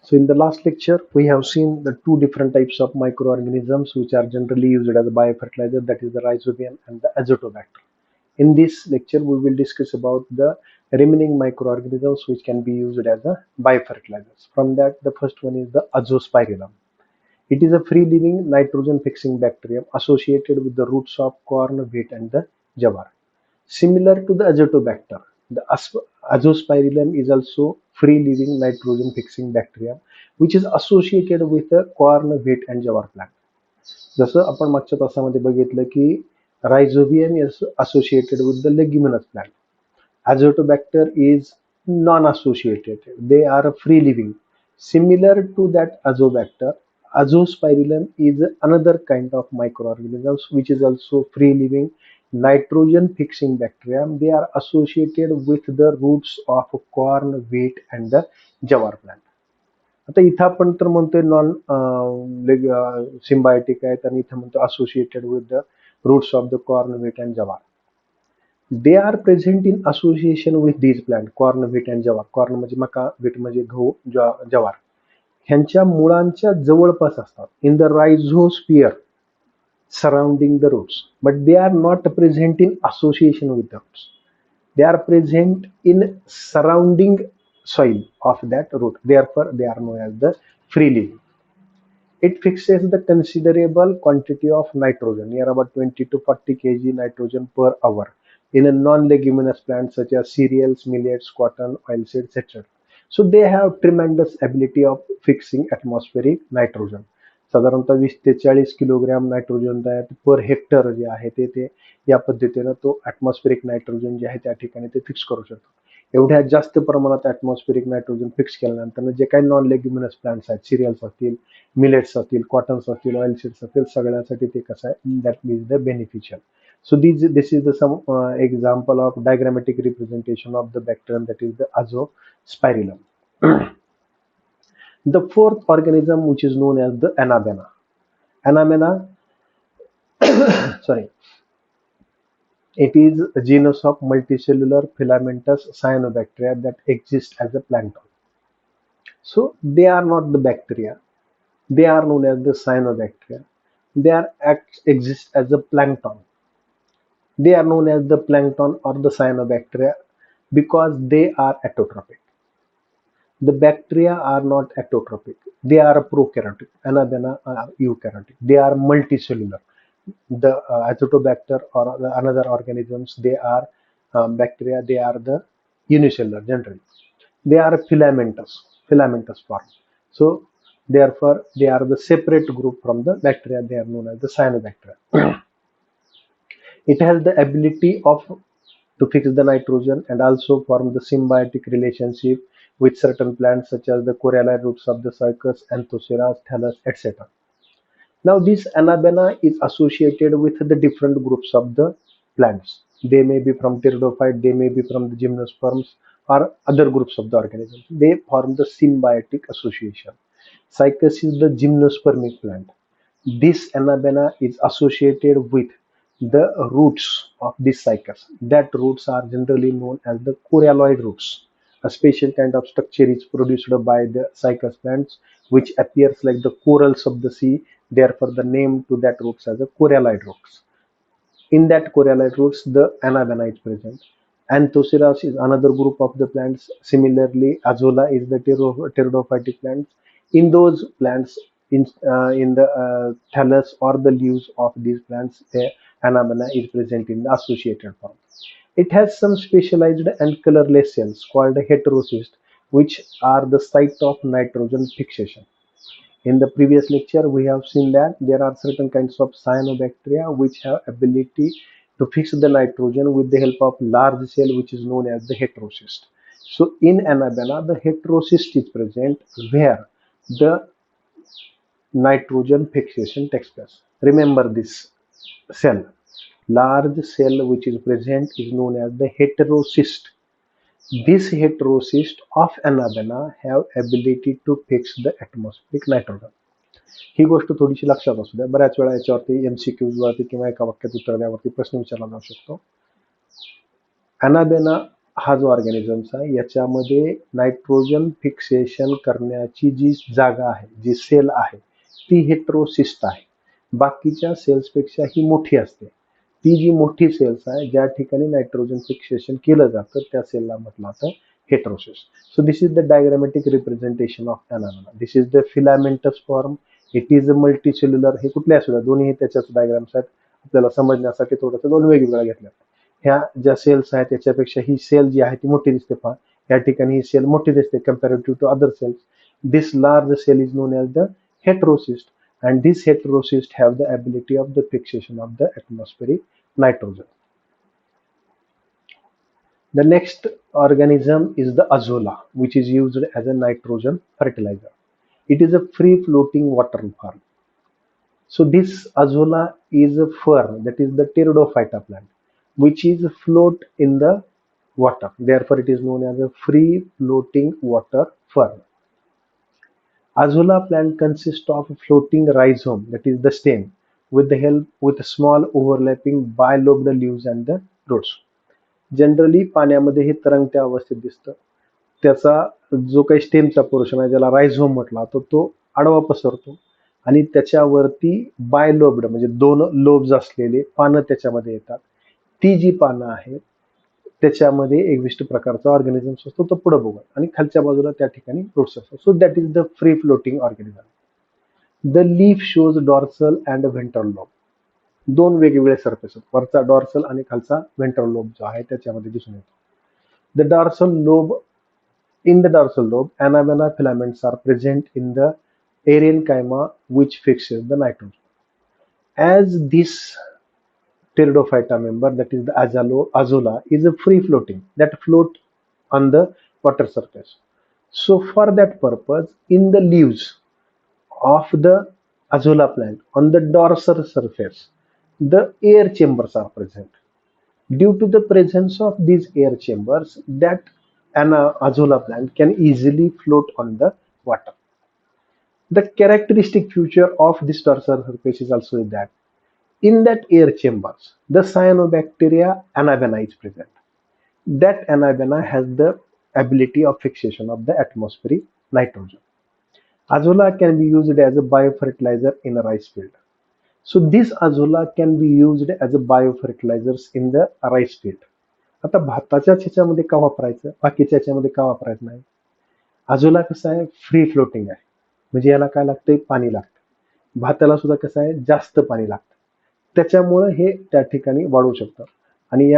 So in the last lecture, we have seen the two different types of microorganisms which are generally used as biofertilizer, that is the rhizobium and the azotobacter. In this lecture, we will discuss about the remaining microorganisms which can be used as a biofertilizers. From that, the first one is the azospirillum. It is a free-living nitrogen-fixing bacterium associated with the roots of corn, wheat, and the jawar. Similar to the azotobacter, the azospirillum is also free-living nitrogen-fixing bacteria which is associated with the corn, wheat and jawar plant. जसं आपण मागच्या तासामध्ये बघितलं की rhizobium is associated with the leguminous plant. Azotobacter is non-associated. They are free living. Similar to that azobacter, azospirillum is another kind of microorganisms which is also free living nitrogen fixing bacteria. They are associated with the roots of corn, wheat and the jawar plant. आता इथं आपण तर म्हणतोय non symbiotic आहेत आणि इथं म्हणतो associated with the roots of the corn wheat and jowar. They are present in association with these plant corn wheat and jowar. Corn म्हणजे मका, व्हीट म्हणजे गहू, जवार ह्यांच्या मुळांच्या जवळपास असतात in the rhizosphere surrounding the roots, but they are not present in association with the roots. They are present in surrounding soil of that root. Therefore, they are known as the free living. It fixes the considerable quantity of nitrogen, near about 20 to 40 kg nitrogen per hour, in a non-leguminous plant such as cereals, millets, cotton, oilseeds, etc. So they have tremendous ability of fixing atmospheric nitrogen. साधारणतः 20 ते 40 kilogram nitrogen per hectare जे आहे ते या पद्धतीनं तो atmospheric nitrogen जे आहे त्या ठिकाणी ते फिक्स करू शकतो. एवढ्या जास्त प्रमाणात ॲटमॉस्फेरिक नायट्रोजन फिक्स केल्यानंतर जे काही नॉन लेग्युमिनस प्लांट्स आहेत, सिरियल्स असतील, मिलेट्स असतील, कॉटन्स असतील, ऑइल सीड्स असतील, सगळ्यासाठी ते कसं आहे, that is the beneficial. So this is the some example of diagrammatic representation of the bacterium, that is the azospirillum. The fourth organism which is known as the Anabaena. Anabaena, sorry, it is a genus of multicellular filamentous cyanobacteria that exist as a plankton. So they are not the bacteria. They are known as the cyanobacteria. They are exist as a plankton. They are known as the plankton or the cyanobacteria because they are autotrophic. The bacteria are not autotrophic. They are prokaryotic. Anabaena are eukaryotic. They are multicellular. The azotobacter or the another organisms, they are bacteria. They are the unicellular generally. They are filamentous form. So therefore, they are the separate group from the bacteria. They are known as the cyanobacteria. It has the ability of to fix the nitrogen and also form the symbiotic relationship with certain plants such as the coralline roots of the Cycas, Anthoceras, Thallus, etc. Now this Anabaena is associated with the different groups of the plants. They may be from pteridophyte, they may be from the gymnosperms or other groups of the organisms. They form the symbiotic association. Cycas is the gymnospermic plant. This Anabaena is associated with the roots of this cycas. That roots are generally known as the coralloid roots. A special kind of structure is produced by the cycas plants which appears like the corals of the sea. Therefore, the name to that roots as the coralloid roots. In that coralloid roots, the Anabaena is present. Anthoceras is another group of the plants. Similarly, Azolla is the pteridophytic plants. In those plants, in the thallus or the leaves of these plants, the Anabaena is present in the associated form. It has some specialized and colorless cells called heterocysts, which are the site of nitrogen fixation. In the previous lecture, we have seen that there are certain kinds of cyanobacteria which have ability to fix the nitrogen with the help of large cell which is known as the heterocyst. So in Anabaena, the heterocyst is present where the nitrogen fixation takes place. Remember this cell. Large cell which is present is known as the heterocyst. This heterocyst of Anabaena have ability to fix the atmospheric nitrogen. ही गोष्ट थोडीशी लक्षात असू द्या. बऱ्याच वेळा याच्यावरती MCQs वरती किंवा एका वाक्यात उत्तर द्यावरती प्रश्न विचारला जाऊ शकतो. Anabaena हा जो ऑर्गॅनिझम्स आहे याच्यामध्ये नायट्रोजन फिक्सेशन करण्याची जी जागा आहे, जी सेल आहे, ती हेट्रोसिस्ट आहे. बाकीच्या सेल्सपेक्षा ही मोठी असते. ती जी मोठी सेल्स आहे ज्या ठिकाणी नायट्रोजन फिक्सेशन केलं जातं त्या सेलला म्हटलं जातं heterocyst. So this is the diagrammatic representation of anabaena. This is the filamentous form. It is a multicellular. हे कुठले असू द्या, दोन्ही त्याच्याच डायग्राम्स आहेत. आपल्याला समजण्यासाठी थोडंसं दोन वेगवेगळ्या घेतल्या. ह्या ज्या सेल्स आहेत त्याच्यापेक्षा ही सेल जी आहे ती मोठी दिसते. पहा या ठिकाणी ही सेल मोठी दिसते comparative to other cells. This large cell is known as the heterocyst, and this heterocyst have the ability of the fixation of the atmospheric nitrogen. The next organism is the azolla, which is used as a nitrogen fertilizer. It is a free floating water form. So this azolla is a fern, that is the pteridophyta plant, which is float in the water. Therefore it is known as a free floating water fern. Azolla plant consists of a floating rhizome, that is the stem, with the help with small overlapping bilobed leaves and the roots. Generally पाण्यामध्ये हे तरंगत्या अवस्थेत दिसतं. त्याचा जो काही स्टेमचा portion आहे ज्याला रायझोम म्हटला तर तो आडवा पसरतो आणि त्याच्यावरती बायलोब्ड म्हणजे दोन लोब्स असलेले पानं त्याच्यामध्ये येतात. ती जी पानं आहेत त्याच्यामध्ये एक विशिष्ट प्रकारचा ऑर्गॅनिझम असतो तो पुढे बघू आणि खालच्या बाजूला त्या ठिकाणी रूट्स असतात. So that is the free floating organism. The leaf shows dorsal and ventral lobe. दोन वेगवेगळे सरफेस, वरचा डॉर्सल आणि खालचा व्हेंट्रल लोब जो आहे त्याच्यामध्ये दिसून येतो. The dorsal lobe. In the dorsal lobe, Anabaena filaments are present in the parenchyma which fixes the nitrogen. As this pteridophyta member, that is the azolla, is a free floating that float on the water surface. So for that purpose, in the leaves of the azolla plant on the dorsal surface, the air chambers are present. Due to the presence of these air chambers, that an azolla plant can easily float on the water. The characteristic feature of this dorsal surface is also that in that air chambers, the cyanobacteria anabaena is present. That anabaena has the ability of fixation of the atmospheric nitrogen. Azolla can be used as a biofertilizer in a rice field. So this azolla can be used as a biofertilizers in the rice field. आता भाताच्या ह्याच्यामध्ये का वापरायचं, बाकीच्या ह्याच्यामध्ये का वापरायचं नाही? अजोला कसं आहे, फ्री फ्लोटिंग आहे, म्हणजे याला काय लागतंय, पाणी लागतं. भाताला सुद्धा कसं आहे, जास्त पाणी लागतं, त्याच्यामुळे हे त्या ठिकाणी वाढू शकतं. आणि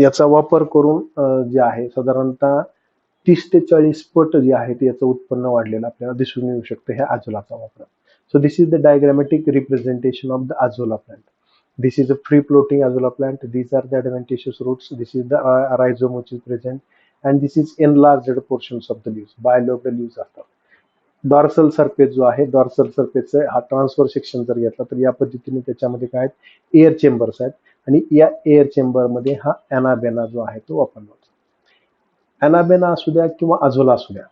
याचा वापर करून जे आहे साधारणतः 30 ते 40 पट जे आहे ते याचं उत्पन्न वाढलेलं आपल्याला दिसून येऊ शकतं ह्या अजोलाचा वापर. So this is the diagrammatic representation of the azolla plant. This is a free floating azolla plant. These are the adventitious roots. This is the rhizome which is present, and this is enlarged portions of the leaves. Bilobed leaves असतात. Dorsal surface जो आहे, dorsal surface हा transfer section जर घेतला तर या पद्धतीने त्याच्यामध्ये काय आहेत, एअर चेंबर्स आहेत आणि या एअर चेंबर मध्ये हा ॲनाबेना जो आहे तो वापरला जातो. ॲनाबेना असू द्या किंवा अझोला असू द्या,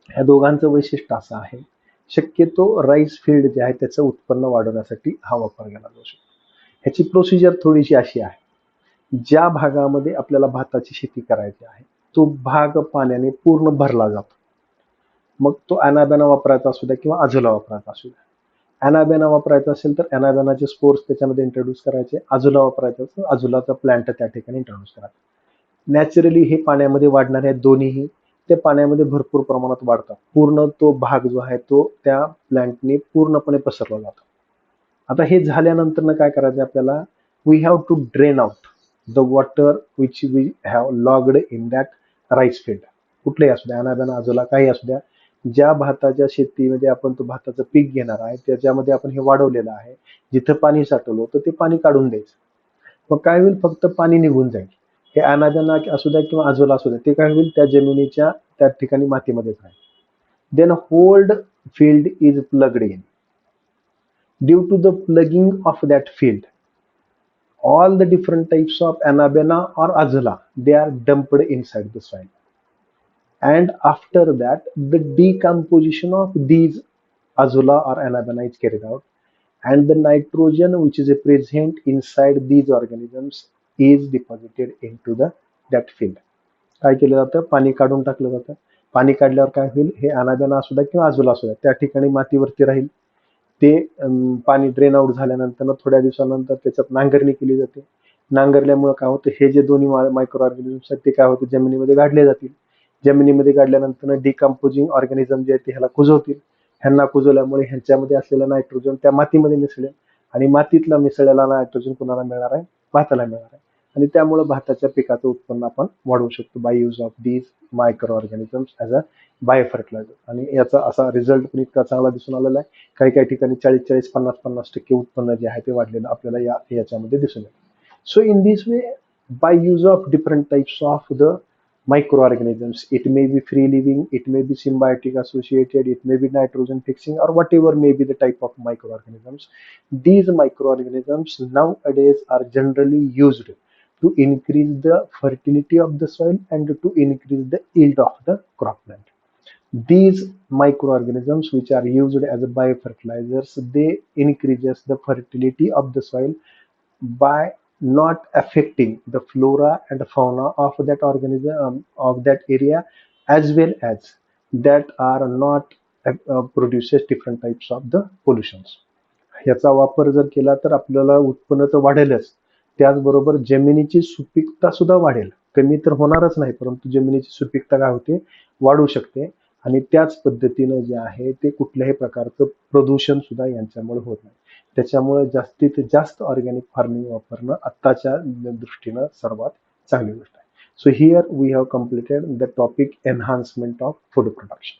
ह्या दोघांचं वैशिष्ट्य असं आहे, शक्यतो राईस फील्ड जे आहे त्याचं उत्पन्न वाढवण्यासाठी हा वापर केला जाऊ शकतो. ह्याची प्रोसिजर थोडीशी अशी आहे, ज्या भागामध्ये आपल्याला भाताची शेती करायची आहे तो भाग पाण्याने पूर्ण भरला जातो. मग तो ॲनाबेना वापरायचा असू द्या किंवा अझोला वापरायचा असू द्या. ॲनाबेना वापरायचा असेल तर ॲनाबेनाचे स्पोर्स त्याच्यामध्ये इंट्रोड्यूस करायचे. अझोला वापरायचा असेल अझोलाचा प्लांट त्या ठिकाणी इंट्रोड्यूस करायचा. नॅचरली हे पाण्यामध्ये वाढणारे दोन्हीही ते पाण्यामध्ये भरपूर प्रमाणात वाढतात. पूर्ण तो भाग जो आहे तो त्या प्लांटने पूर्णपणे पसरला जातो. आता हे झाल्यानंतर काय करायचं आपल्याला, we have to drain out the water which we have logged in that rice field. कुठलेही असू द्या, अनाबेना अझोला काही असू द्या, ज्या भाताच्या शेतीमध्ये आपण तो भाताचं पीक घेणार आहे त्याच्यामध्ये आपण हे वाढवलेलं आहे, जिथं पाणी साठवलं तर ते पाणी काढून द्यायचं. मग काय होईल, फक्त पाणी निघून जाईल. हे अनाबेना असू द्या किंवा अझोला असू द्या, ते काय होईल, त्या जमिनीच्या त्या ठिकाणी मातीमध्येच राहील. Then hold field is plugged in. Due to the plugging of that field, all the different types of anabaena or azolla, they are dumped inside the soil. And after that, the decomposition of these azolla or anabaena is carried out, and the nitrogen which is present inside these organisms is deposited into that field. काय केलं जातं, पाणी काढून टाकलं जातं. पाणी काढल्यावर काय होईल, हे अनाद्यानं असू द्या किंवा आजूला असू द्या, त्या ठिकाणी मातीवरती राहील. ते पाणी ड्रेन आउट झाल्यानंतर थोड्या दिवसानंतर त्याच्यात नांगरणी केली जाते. नांगरल्यामुळे काय होतं, हे जे दोन्ही मायक्रो ऑर्गॅनिझम्स आहेत ते काय होते, जमिनीमध्ये गाडले जातील. जमिनीमध्ये गाडल्यानंतर डिकम्पोजिंग ऑर्गॅनिझम जे आहेत ते ह्याला कुजवतील. ह्यांना कुजवल्यामुळे ह्यांच्यामध्ये असलेला नायट्रोजन त्या मातीमध्ये मिसळेल आणि मातीतला मिसळलेला नायट्रोजन कुणाला मिळणार आहे, भाताला मिळणार आहे. आणि त्यामुळे भाताच्या पिकाचं उत्पन्न आपण वाढवू शकतो by use of these micro organisms as a bio fertiliser. आणि याचा असा रिझल्ट पण इतका चांगला दिसून आलेला आहे. काही काही ठिकाणी 40-40, 50-50% उत्पन्न जे आहे ते वाढलेलं आपल्याला याच्यामध्ये दिसून येतं. So in this way, by use of different types of the microorganisms, it may be free living, it may be symbiotic associated, it may be nitrogen fixing, or whatever may be the type of microorganisms. These microorganisms nowadays are generally used to increase the fertility of the soil and to increase the yield of the cropland. These microorganisms which are used as biofertilizers, they increases the fertility of the soil by not affecting the flora and fauna of that organism, of that area, as well as that are not produces different types of the pollutions. ह्याचा वापर जर केला तर आपल्याला उत्पन्न तर वाढेलच, त्याचबरोबर जमिनीची सुपीकता सुद्धा वाढेल. कमी तर होणारच नाही, परंतु जमिनीची सुपीकता काय होते, वाढू शकते. आणि त्याच पद्धतीनं जे आहे ते कुठल्याही प्रकारचं प्रदूषण सुद्धा यांच्यामुळे होत नाही. त्याच्यामुळे जास्तीत जास्त ऑर्गॅनिक फार्मिंग वापरणं आत्ताच्या दृष्टीनं सर्वात चांगली गोष्ट आहे. So here we have completed the topic enhancement of food production.